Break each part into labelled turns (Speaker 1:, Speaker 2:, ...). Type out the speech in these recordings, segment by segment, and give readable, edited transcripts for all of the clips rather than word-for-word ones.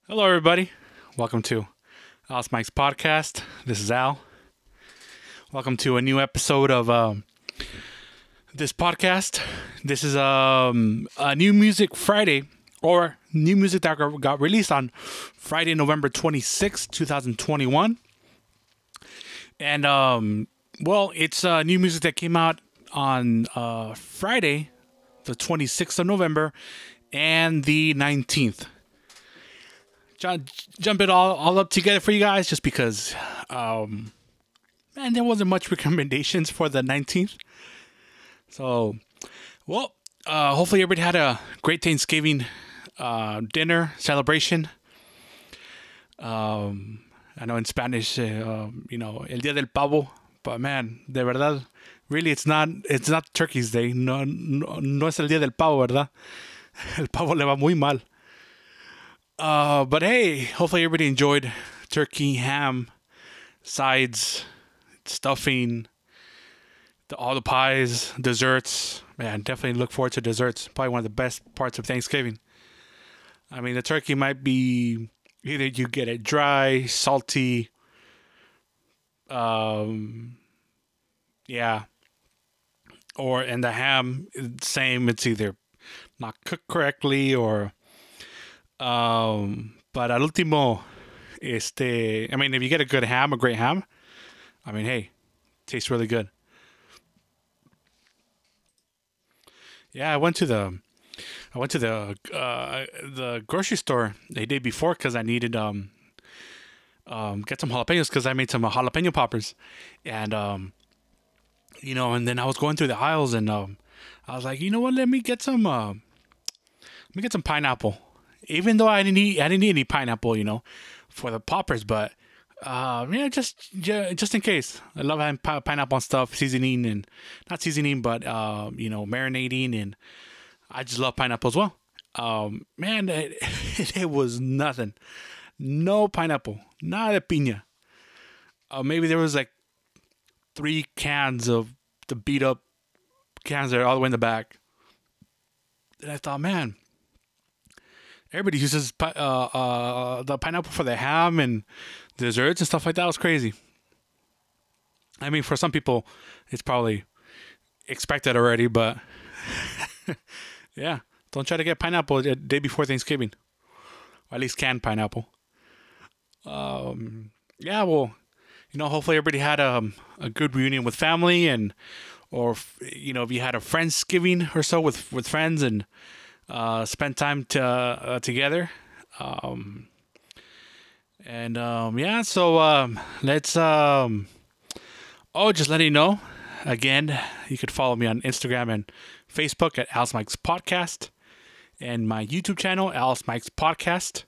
Speaker 1: Hello, everybody. Welcome to Alice Mike's podcast. This is Al. Welcome to a new episode of this podcast. This is a new music Friday, or new music that got released on Friday, November 26th, 2021. And, it's new music that came out on Friday, the 26th of November, and the 19th. Jump it all up together for you guys just because, there wasn't much recommendations for the 19th. So, hopefully everybody had a great Thanksgiving dinner celebration. I know in Spanish, El Día del Pavo, but man, de verdad, really, it's not Turkey's Day. No es el Día del Pavo, ¿verdad? El pavo le va muy mal. But hey, hopefully everybody enjoyed turkey, ham, sides, stuffing, all the pies, desserts. Man, definitely look forward to desserts. Probably one of the best parts of Thanksgiving. I mean, the turkey might be either you get it dry, salty, yeah, and the ham, same. It's either not cooked correctly or but al último, if you get a great ham, hey, tastes really good. Yeah, I went to the grocery store the day before because I needed get some jalapenos because I made some jalapeno poppers, and and then I was going through the aisles and I was like, you know what, let me get some pineapple. Even though I didn't need any pineapple, for the poppers, but just in case. I love having pineapple and stuff, seasoning and not seasoning, but marinating, and I just love pineapple as well. It was nothing, no pineapple, nada de piña. Maybe there was like 3 cans of the beat up cans that are all the way in the back. And I thought, man, everybody uses the pineapple for the ham and desserts and stuff like that. It was crazy. I mean, for some people, it's probably expected already, but yeah, don't try to get pineapple the day before Thanksgiving, or at least canned pineapple. Hopefully everybody had a good reunion with family, or if you had a Friendsgiving or so with friends and spend time together. Let's just letting you know again, you could follow me on Instagram and Facebook at Alice Mike's Podcast, and my YouTube channel, Alice Mike's Podcast.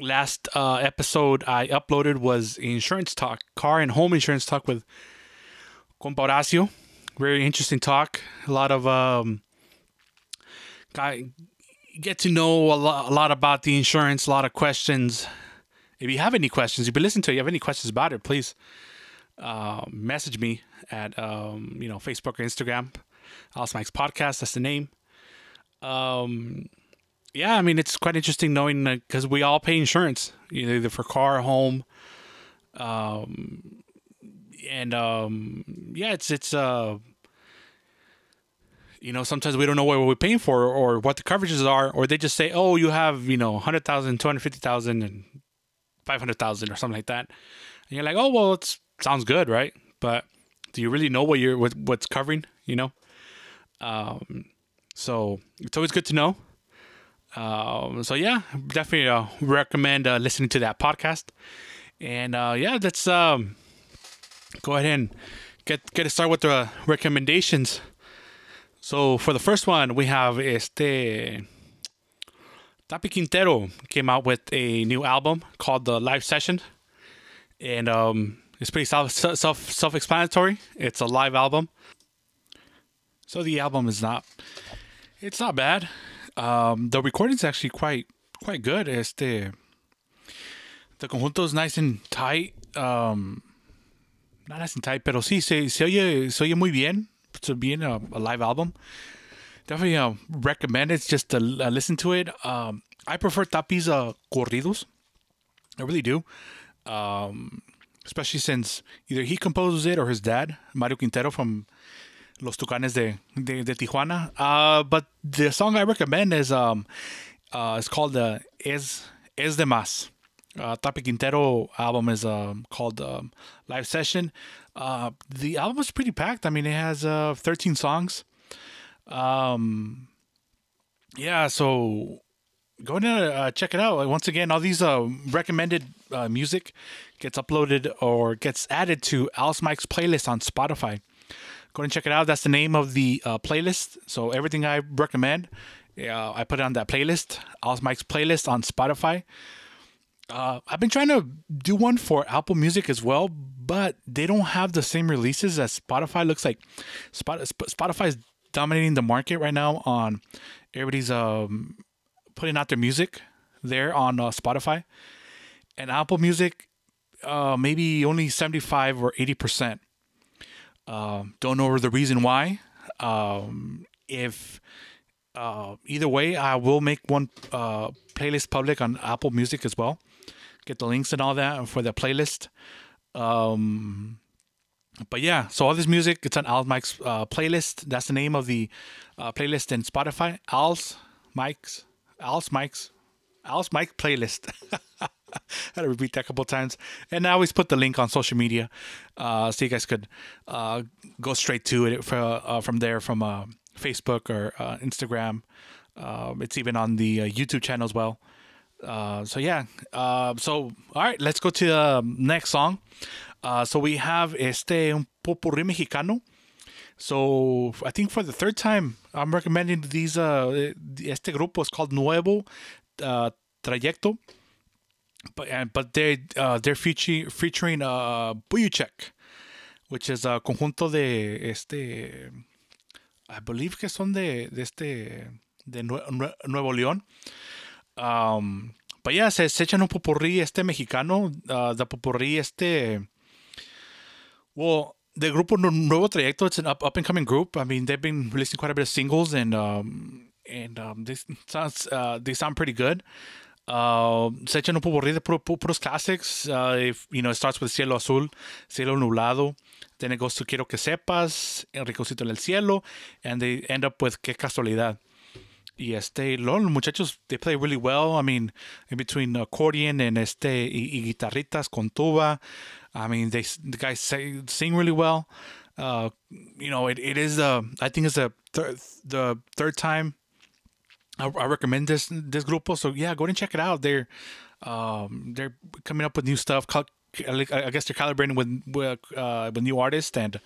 Speaker 1: Last episode I uploaded was insurance talk, car and home insurance talk with Compa Horacio. Very interesting talk. A lot of I get to know a lot about the insurance, a lot of questions. If you have any questions, if you listen to it, you have any questions about it, please message me at Facebook or Instagram. Alice Mike's Podcast, that's the name. It's quite interesting knowing because we all pay insurance, either for car, home, sometimes we don't know what we're paying for or what the coverages are, or they just say, oh, you have, 100,000, 250,000, and 500,000 or something like that. And you're like, oh, well, it sounds good, right? But do you really know what's covering, So it's always good to know. Definitely recommend listening to that podcast. And let's go ahead and get it started with the recommendations. So for the first one, we have Tapi Quintero came out with a new album called The Live Session, and it's pretty self-explanatory. It's a live album, so the album is not bad. The recording is actually quite good. The conjunto is nice and tight. Not nice and tight, pero sí se oye muy bien. To being a live album. definitely recommend it just to listen to it. I prefer Tapi's corridos. I really do. Especially since either he composes it or his dad, Mario Quintero from Los Tucanes de Tijuana. But the song I recommend is it's called Es de Más. Tapi Quintero album is called Live Session. The album is pretty packed. I mean, it has 13 songs. Yeah, so go ahead and check it out. Once again, all these recommended music gets uploaded or gets added to Al's Mike's playlist on Spotify. Go ahead and check it out. That's the name of the playlist. So everything I recommend, I put it on that playlist, Al's Mike's playlist on Spotify. I've been trying to do one for Apple Music as well, but they don't have the same releases as Spotify. Looks like Spotify is dominating the market right now on everybody's putting out their music there on Spotify, and Apple Music maybe only 75 or 80%. Don't know the reason why. If either way, I will make one playlist public on Apple Music as well. Get the links and all that for the playlist. But yeah, so all this music, it's on Al's Mike's playlist. That's the name of the playlist in Spotify. Al's Mike's playlist. I had to repeat that a couple of times. And I always put the link on social media so you guys could go straight to it from there, from Facebook or Instagram. It's even on the YouTube channel as well. So yeah. So all right, let's go to the next song. So we have un popurrí mexicano. So I think for the third time, I'm recommending these. Este grupo is called Nuevo Trayecto, but they're featuring Buyuchek, which is a conjunto de I believe que son de Nuevo León. But yeah, se echan un popurrí mexicano. The popurrí well, the grupo Nuevo Trayecto, it's an up and coming group. I mean, they've been releasing quite a bit of singles, and they sound pretty good. Se echan un popurrí de puros classics. If it starts with Cielo Azul, Cielo Nublado, then it goes to Quiero que sepas, El Rinconcito en el Cielo, and they end up with Qué Casualidad. Y los muchachos, they play really well. I mean, in between accordion and y guitarritas con tuba. I mean, the guys sing really well. It is I think it's the third time I recommend this grupo. So yeah, go ahead and check it out. They're coming up with new stuff. I guess they're calibrating with new artists, and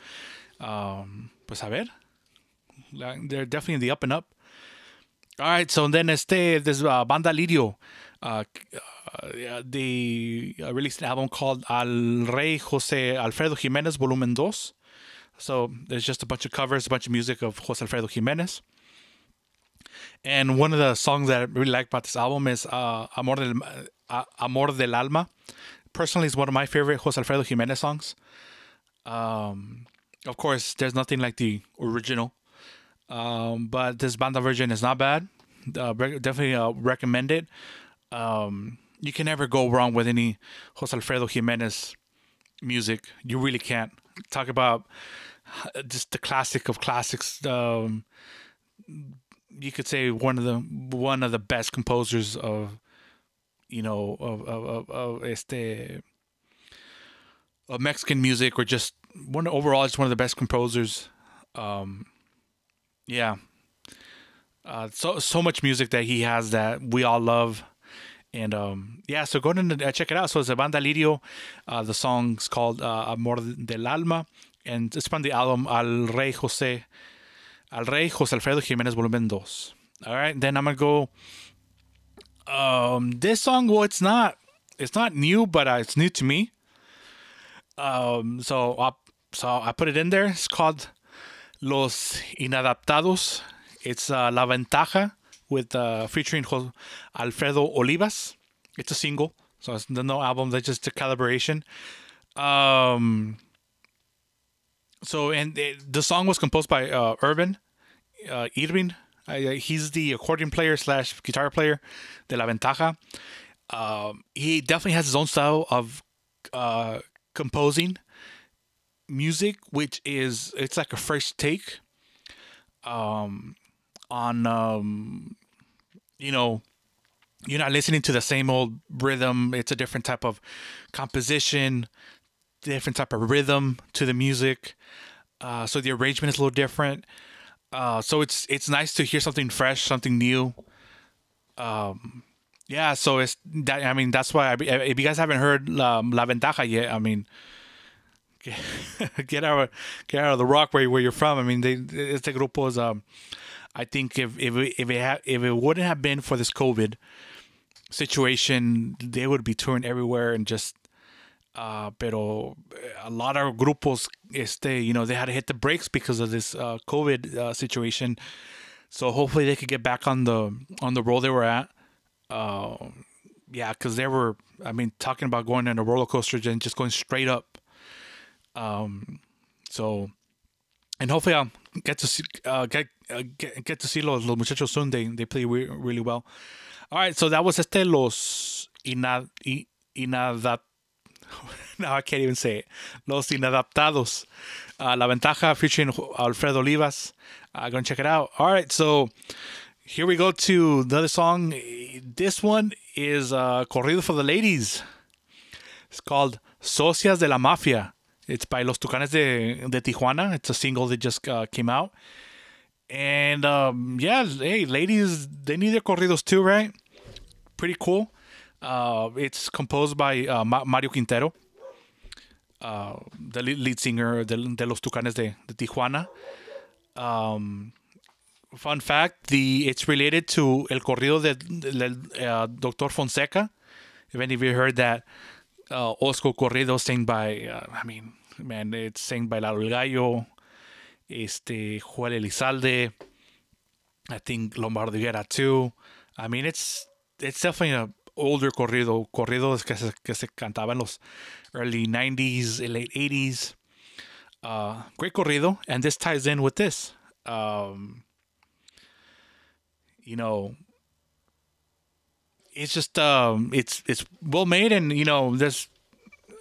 Speaker 1: pues a ver, they're definitely in the up and up. All right, so then there's Banda Lirio. They released an album called Al Rey José Alfredo Jiménez Volumen 2. So there's just a bunch of covers, a bunch of music of José Alfredo Jiménez. And one of the songs that I really like about this album is Amor del Alma. Personally, it's one of my favorite José Alfredo Jiménez songs. Of course, there's nothing like the original. But this banda version is not bad. Definitely recommend it. You can never go wrong with any José Alfredo Jiménez music. You really can't. Talk about just the classic of classics. You could say one of the best composers of Mexican music, or just overall, just one of the best composers. Yeah. So much music that he has that we all love. And yeah, so go ahead and check it out. So it's a Banda Lirio. The song's called Amor del Alma, and it's from the album Al Rey José Alfredo Jiménez Volumen 2. All right, then I'm gonna go. This song, well, it's not new, but it's new to me. So I put it in there. It's called Los Inadaptados. It's La Ventaja with featuring Alfredo Olivas. It's a single, so it's no album. That's just a collaboration. The song was composed by Irvin He's the accordion player slash guitar player de La Ventaja. He definitely has his own style of composing music, which is it's like a fresh take on you know, you're not listening to the same old rhythm. It's a different type of composition, different type of rhythm to the music. So the arrangement is a little different. So it's nice to hear something fresh, something new. Yeah, so it's that. I mean, that's why if you guys haven't heard La Ventaja yet, I mean, get, get out of the rock where you're from. I mean, este grupo is I think if it wouldn't have been for this COVID situation, they would be touring everywhere and just. Pero a lot of grupos, they had to hit the brakes because of this COVID situation. So hopefully they could get back on the roll they were at. Yeah, because they were, I mean, talking about going on a roller coaster and just going straight up. So, and hopefully I'll get to see get to see los muchachos soon. They play really well. All right, so that was los now I can't even say it. Los Inadaptados. La Ventaja featuring Alfredo Olivas. Go and check it out. All right, so here we go to another song. This one is Corrido for the Ladies. It's called Socias de la Mafia. It's by Los Tucanes de Tijuana. It's a single that just came out. And yeah, hey, ladies, they need their corridos too, right? Pretty cool. It's composed by Mario Quintero, the lead singer de Los Tucanes de Tijuana. Fun fact, it's related to El Corrido del Dr. Fonseca. If any of you heard that old school corrido sang by, I mean, man, it's sang by Lalo el Gallo, Joel Elizalde, I think Lombardo Higuera too. I mean, it's definitely a older corridos que se cantaba en los early 90s, late 80s. Great corrido, and this ties in with this. You know, it's just it's well made, and there's,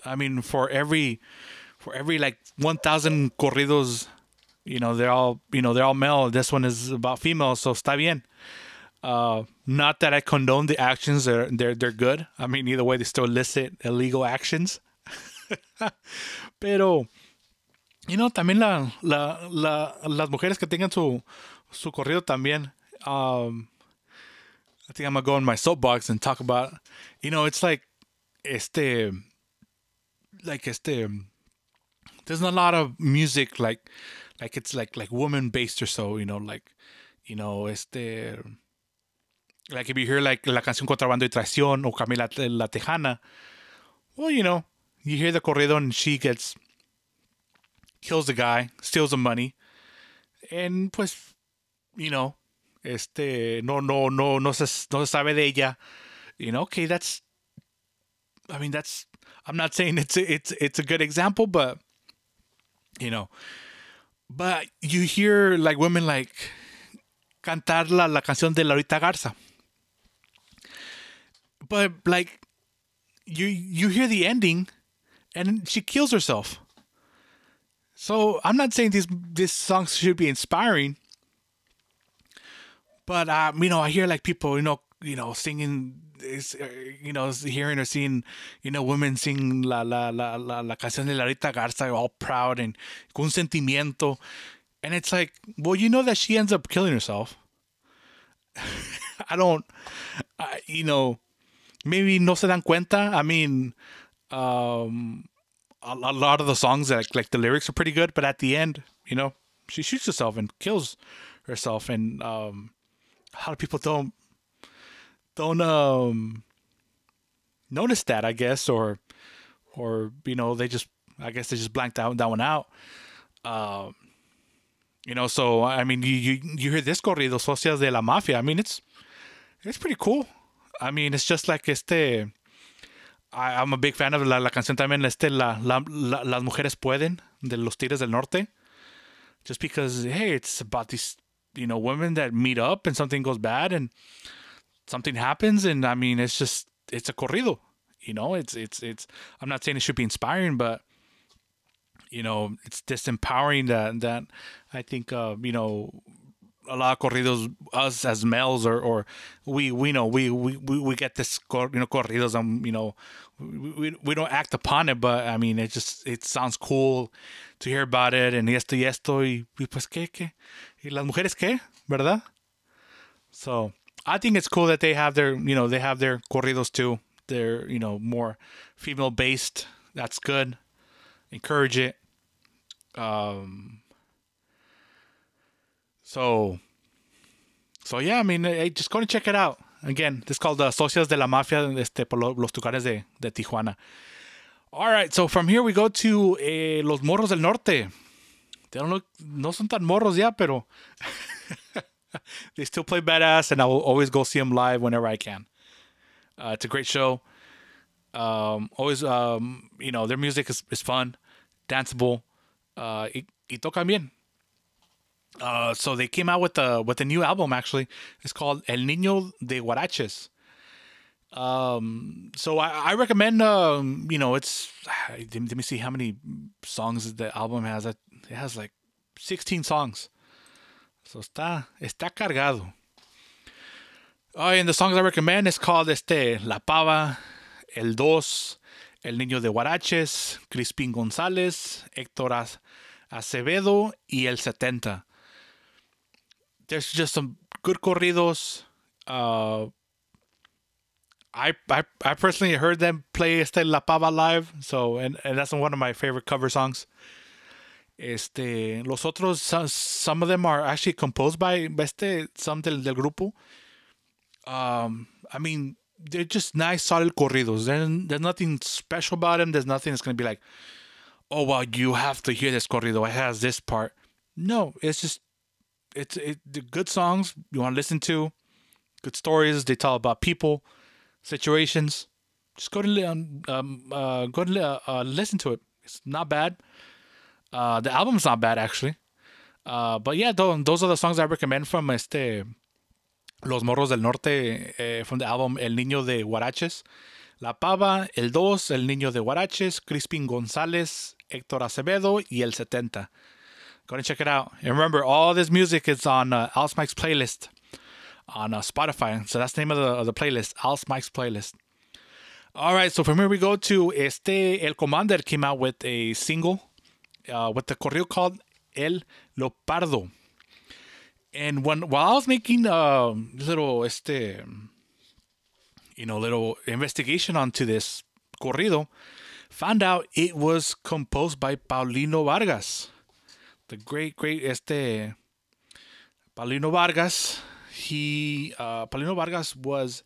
Speaker 1: I mean, for every like 1,000 corridos, they're all male. This one is about female, so está bien. Not that I condone the actions; they're good. I mean, either way, they still illicit, illegal actions. Pero, también las mujeres que tengan su corrido también. I think I'm gonna go on my soapbox and talk about. It's like, there's not a lot of music like it's like woman based or so. Like if you hear like la canción Contrabando y Traición or Camila la Tejana, well, you hear the corrido and she kills the guy, steals the money, and pues, no se sabe de ella. Okay, that's, I mean, I'm not saying it's a good example, but but you hear like women like cantar la canción de Laurita Garza. But like you hear the ending and she kills herself. So I'm not saying this song should be inspiring, but I hear like people singing, hearing or seeing women sing la canción de Laurita Garza, all proud and con sentimiento, and it's like, well, that she ends up killing herself. Maybe no se dan cuenta. I mean, a lot of the songs, like the lyrics are pretty good, but at the end, she shoots herself and kills herself, and a lot of people don't notice that, I guess, or they just blanked that one out. So I mean, you hear this corrido, Socias de la Mafia. I mean, it's pretty cool. I mean, it's just like I'm a big fan of la canción también, Las Mujeres Pueden, de Los Tigres del Norte. Just because, hey, it's about these women that meet up and something goes bad and something happens, and I mean, it's a corrido. It's. I'm not saying it should be inspiring, but it's disempowering that I think a lot of corridos, us as males, or we know we get this corridos, we don't act upon it, but I mean it sounds cool to hear about it, and esto y pues qué y las mujeres qué, verdad? So I think it's cool that they have their corridos too. They're more female based. That's good. Encourage it. So yeah, I mean, just go and check it out. Again, this is called Socios de la Mafia, por los Tucanes de Tijuana. All right, so from here we go to Los Morros del Norte. They don't look, no son tan morros ya, pero they still play badass, and I will always go see them live whenever I can. It's a great show. Always, their music is fun, danceable, y tocan bien. So they came out with a new album, actually. It's called El Niño de Huaraches. So I recommend, it's, let me see how many songs the album has. It has like 16 songs. So está cargado. Oh, and the songs I recommend is called La Pava, El Dos, El Niño de Huaraches, Crispín González, Héctor Acevedo, y El 70. There's just some good corridos. I personally heard them play La Pava live, so and that's one of my favorite cover songs. Los otros, some of them are actually composed by some del grupo. I mean, they're just nice, solid corridos. There's nothing special about them. There's nothing that's gonna be like, oh wow, you have to hear this corrido. It has this part. No, it's just the good songs you want to listen to, good stories. They tell about people, situations. Just go to listen to it. It's not bad. The album's not bad actually. But yeah, those are the songs I recommend from Los Morros del Norte, from the album El Niño de Huaraches. La Pava, El Dos, El Niño de Huaraches, Crispín González, Héctor Acevedo, y El 70. Go and check it out. And remember, all this music is on Alice Mike's playlist on Spotify. So that's the name of the playlist, Alice Mike's playlist. All right, so from here we go to El Commander came out with a single with the corrido called El Leopardo. And while I was making little little investigation onto this corrido, found out it was composed by Paulino Vargas. The great Paulino Vargas. Paulino Vargas was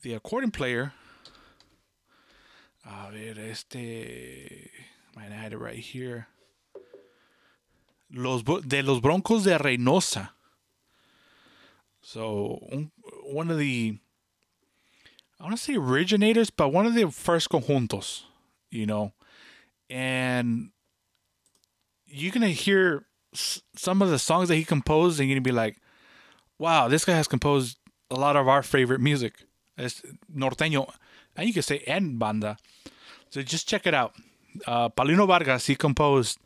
Speaker 1: the accordion player. I had it right here. De los Broncos de Reynosa. So one of the, I want to say originators, but one of the first conjuntos, and you're going to hear some of the songs that he composed and you're going to be like, wow, this guy has composed a lot of our favorite music. It's norteño, and you can say en banda. So just check it out. Paulino Vargas, he composed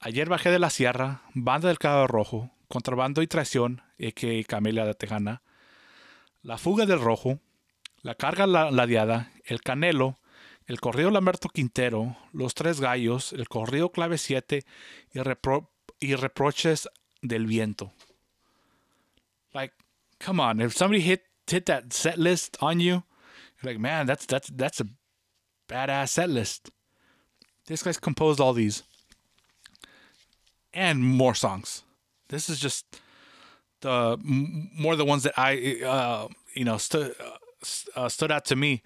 Speaker 1: Ayer bajé de la sierra, Banda del Caballo Rojo, Contrabando y Traición, a.k.a. Camelia de Tejana, La Fuga del Rojo, La Carga Ladeada, El Canelo, El Corrido Lamberto Quintero, Los Tres Gallos, El Corrido Clave 7 y Reproches del Viento. Like, come on, if somebody hit that set list on you, you're like, man, that's a badass set list. This guy's composed all these. And more songs. This is just more the ones that I stood out to me.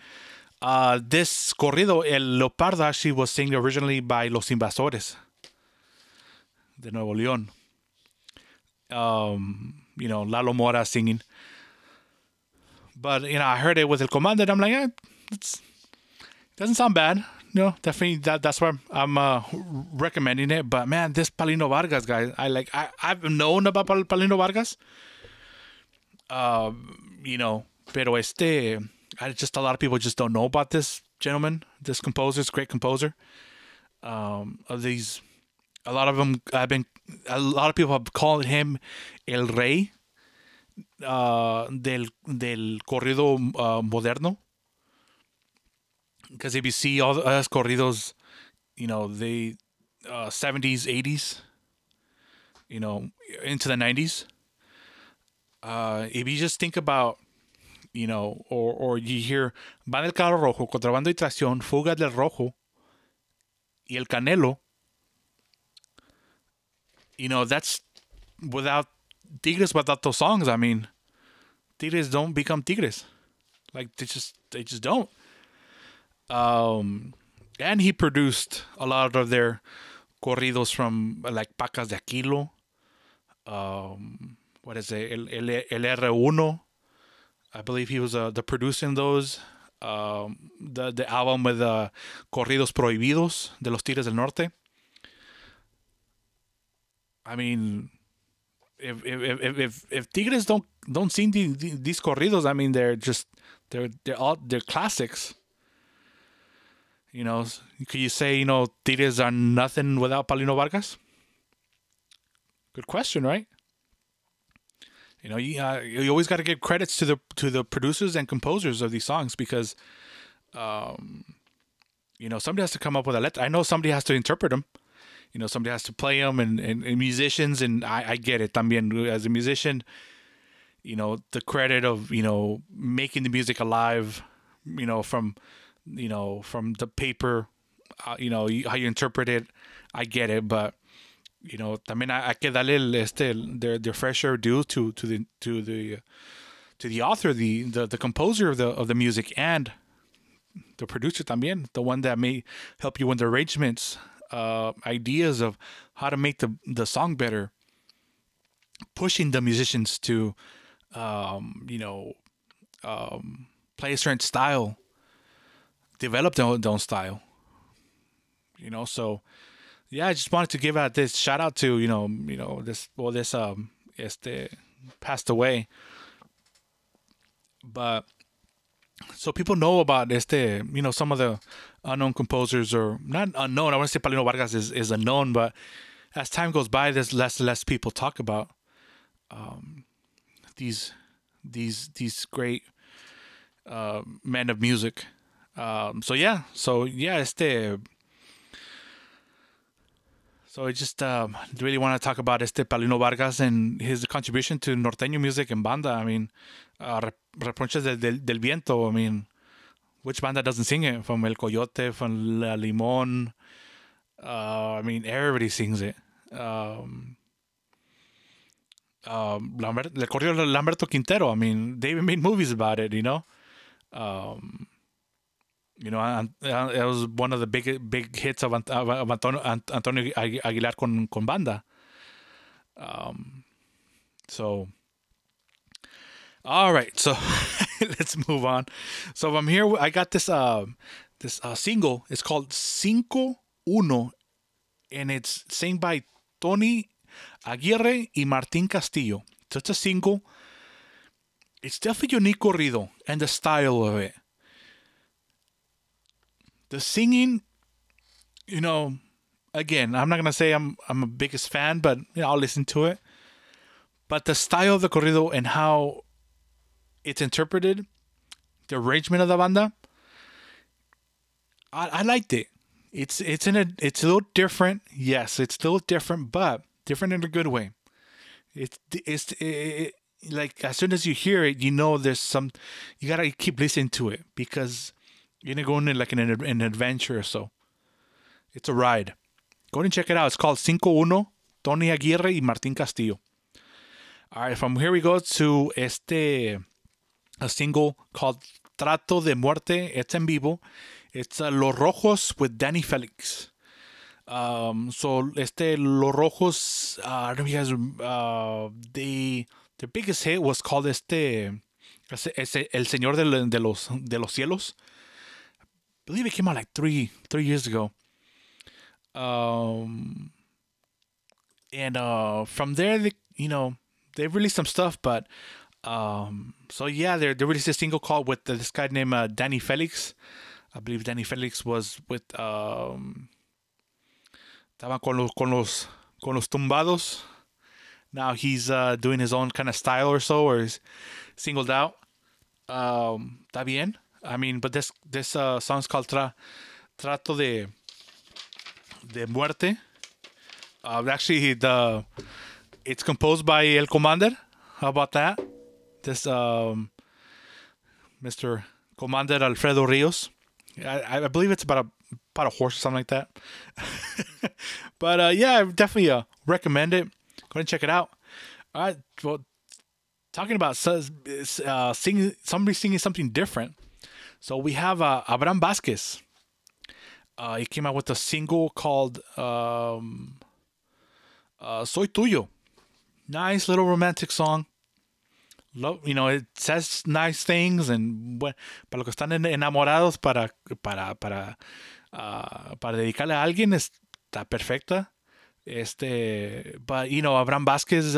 Speaker 1: This corrido, El Leopardo, actually was sung originally by Los Invasores de Nuevo León. Lalo Mora singing. But I heard it with El Commander. I'm like, it doesn't sound bad. no, definitely that's why I'm recommending it. But man, this Paulino Vargas guy, I've known about Paulino Vargas, you know, pero just a lot of people just don't know about this gentleman, this composer, this great composer. Of these, a lot of them a lot of people have called him El Rey del corrido moderno. Because if you see all us corridos, you know, they 70s, 80s, you know, into the 90s. If you just think about, you know, or you hear Va del Carro Rojo, Contrabando y Traición, Fuga del Rojo, y El Canelo, you know, that's without Tigres, without those songs. I mean, Tigres don't become Tigres. Like they just don't. And he produced a lot of their corridos from like Pacas de Aquilo. What is it? El R1. I believe he was the producer in those. The album with Corridos Prohibidos de los Tigres del Norte. I mean, if Tigres don't sing these corridos, I mean they're classics. You know, could you say, you know, Tigres are nothing without Paulino Vargas? Good question, right? You know, you always got to give credits to the producers and composers of these songs because, you know, somebody has to come up with a letter. I know somebody has to interpret them. You know, somebody has to play them, and musicians, and I get it. También as a musician, you know, the credit of, you know, making the music alive, you know, from the paper, you know, how you interpret it, I get it, but you know, también hay que darle their fair share due to the author, the composer of the music, and the producer también, the one that may help you with the arrangements, ideas of how to make the song better, pushing the musicians to, you know, play a certain style, develop their own style, you know. So yeah, I just wanted to give out this shout out to, you know this passed away, but so people know about you know, some of the unknown composers, or not unknown. I want to say Paulino Vargas is unknown, but as time goes by, there's less and less people talk about these great men of music. So I just really want to talk about Paulino Vargas and his contribution to norteño music and banda. I mean, Reproches del Viento. I mean, which banda doesn't sing it? From El Coyote, from La Limón. I mean, everybody sings it. El Corrido de Lamberto Quintero. I mean, they even made movies about it, you know. You know, it was one of the big hits of Antonio Aguilar con banda. So, all right. So let's move on. So from here, I got this single. It's called Cinco Uno, and it's sang by Tony Aguirre y Martín Castillo. So it's a single. It's definitely unique corrido, and the style of it. The singing, you know, again, I'm not gonna say I'm a biggest fan, but you know, I'll listen to it. But the style of the corrido and how it's interpreted, the arrangement of the banda, I liked it. It's a little different. Yes, it's a little different, but different in a good way. It's like as soon as you hear it, you know you gotta keep listening to it because you're gonna go in like an adventure or so. It's a ride. Go and check it out. It's called Cinco Uno, Tony Aguirre y Martín Castillo. All right, from here we go to a single called Trato de Muerte. It's en vivo. It's Los Rojos with Danny Felix. So Los Rojos, I don't know if you guys, their biggest hit was called El Señor de los Cielos. believe it came out like three years ago. Um, and from there, they released some stuff, but so yeah, they released a single called with this guy named Danny Felix. I believe Danny Felix was with estaba con los tumbados. Now he's doing his own kind of style or so, or he's singled out. Está bien. I mean, but this song's called Trato de Muerte. Actually, it's composed by El Commander. How about that? This Mr. Commander Alfredo Rios. I believe it's about a horse or something like that. But yeah, I definitely recommend it. Go ahead and check it out. All right. Well, talking about singing, somebody singing something different. So we have Abraham Vasquez. He came out with a single called Soy Tuyo. Nice little romantic song. It says nice things, and bueno, para los que están enamorados, para dedicarle a alguien está perfecta. But Abraham Vasquez,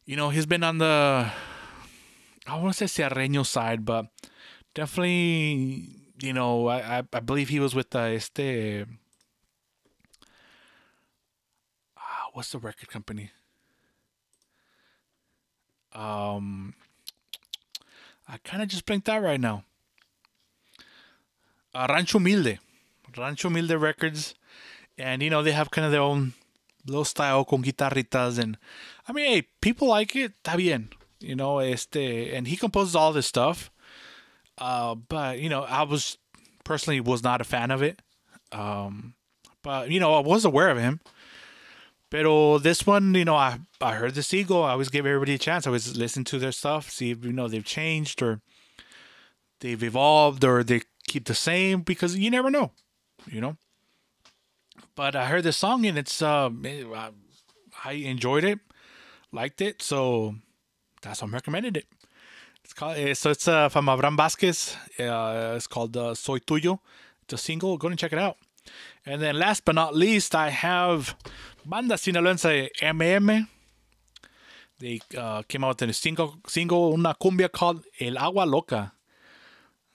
Speaker 1: he's been on the, I want to say Ciarreño side, but definitely, I believe he was with what's the record company? I kind of just blanked out right now. Rancho Humilde Records, and they have kind of their own little style con guitarritas, and I mean, hey, people like it, está bien, and he composes all this stuff. But I was not a fan of it. But I was aware of him. Pero this one, I heard the single. I always give everybody a chance. I always listen to their stuff, see if they've changed or they've evolved or they keep the same, because you never know, But I heard this song and it's I enjoyed it, liked it, so that's why I'm recommending it. It's from Abraham Vasquez. It's called Soy Tuyo. It's a single. Go and check it out. And then last but not least, I have Banda Sinaloense MM. They came out with a single, una cumbia called El Agua Loca.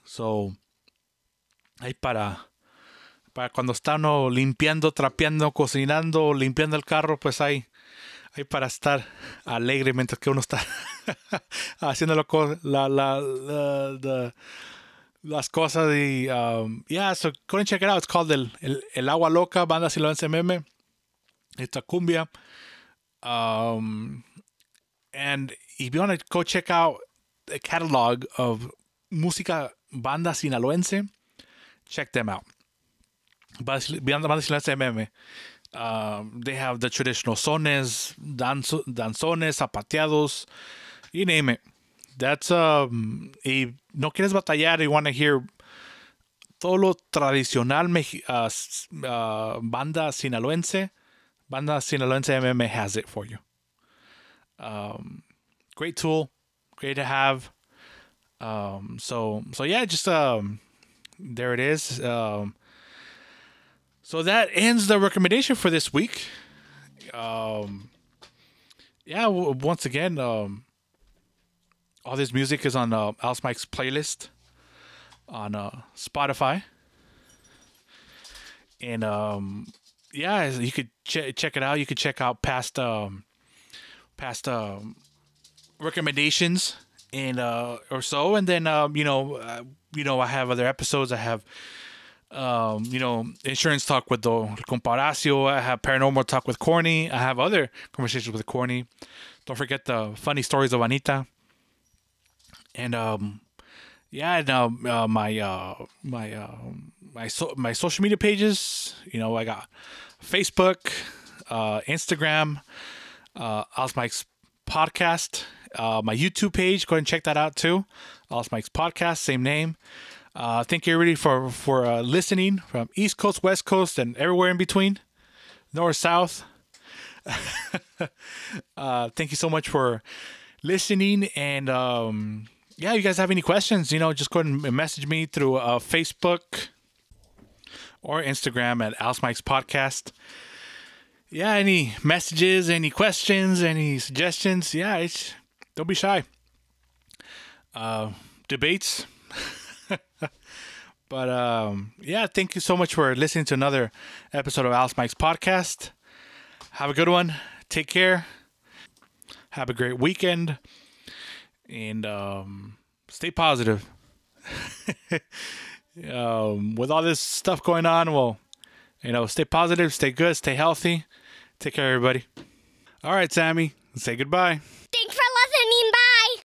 Speaker 1: So, ahí para cuando está uno limpiando, trapeando, cocinando, limpiando el carro, pues ahí para estar alegre mientras que uno está haciendo las cosas. Yeah, so go and check it out. It's called El Agua Loca, Banda Sinaloense MM. It's a cumbia. And if you want to go check out the catalog of música Banda Sinaloense, check them out. Banda Sinaloense MM. They have the traditional sones, danzones, zapateados, you name it. That's no quieres batallar, you want to hear todo lo tradicional Banda Sinaloense MM has it for you. Great tool, great to have. So yeah, just there it is. So that ends the recommendation for this week. Yeah, once again, all this music is on Alice Mike's playlist on Spotify. And yeah, you could check it out. You could check out past recommendations and or so. And then I have other episodes. I have insurance talk with the Comparacio. I have paranormal talk with Corny. I have other conversations with Corny. Don't forget the funny stories of Anita. And my social media pages. I got Facebook, Instagram, Alice Mike's podcast, my YouTube page. Go ahead and check that out too. Alice Mike's podcast, same name. Thank you everybody for listening from East Coast, West Coast, and everywhere in between, north, south. Thank you so much for listening, and yeah, you guys have any questions, just go ahead and message me through Facebook or Instagram at Alice Mike's Podcast. Yeah, any messages, any questions, any suggestions? Yeah, don't be shy. Debates. But yeah, thank you so much for listening to another episode of Alice Mike's Podcast. Have a good one. Take care. Have a great weekend. And stay positive. With all this stuff going on, well, stay positive, stay good, stay healthy. Take care, everybody. All right, Sammy, say goodbye.